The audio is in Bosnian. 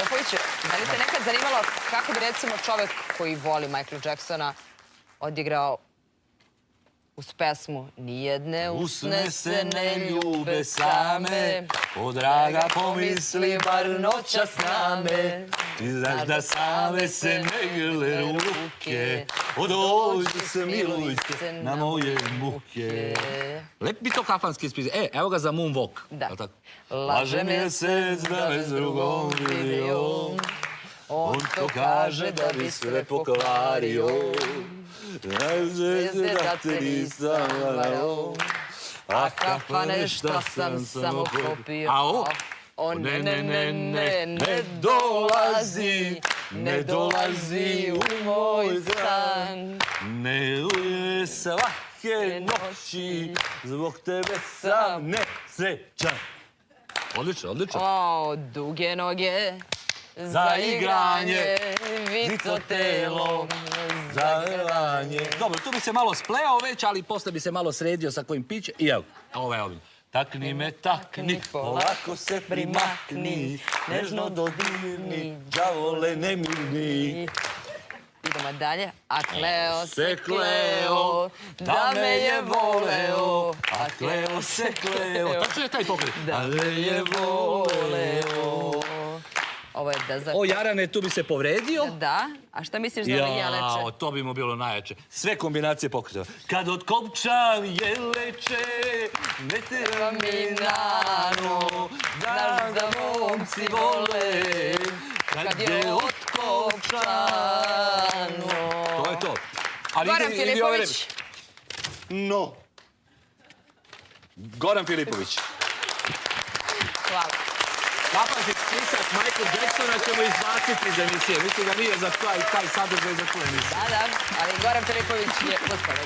Filipoviću, da li te nekad zanimalo kako bi recimo čovek koji voli Michaela Jacksona odigrao uz pesmu Nijedne usne se ne ljube same, o draga pomisli bar noća s name, ti znaš da same se ne grle ruke, odođi se miluj se na moje muke. Lep bi to kafanski spis. Evo ga za Moonwalk. Da. Laže mjesec da me s drugom vidio, on to kaže da bi sve pokvario. Zvezde da te nisam varao, a kafane šta sam samo popio. On ne dolazi u moj san. Ne uje svake noći, zbog tebe sam nesrećan. Odlično, odlično. O, duge noge za igranje, vito telo za vrvanje. Dobro, tu bi se malo spleo već, ali posle bi se malo sredio sa kojim piće. I evo, ovo je ovdje. Takni me, takni, polako se primakni, nežno dodirni, đavole nemirni. Idemo dalje. A Kleo se kleo, da me je voleo, a Kleo se kleo. Tačno je taj pokret. Da me je voleo. Ovo je da za... O, Jarane, tu bi se povredio. Da. A šta misliš za Jeleče? Jao, to bi mu bilo najjače. Sve kombinacije pokreta. Kad otkopčam Jeleče, ne treba mi nano, znaš da momci vole, kad je otkopčano. To je to. Goran Filipović. No. Goran Filipović. Hvala. Kapanski spisak Michael Jacksona ćemo izbaciti iz emisije. Mislim da nije za taj sadržaj za tu emisiju. Da, ali Goran Filipović je gospodin.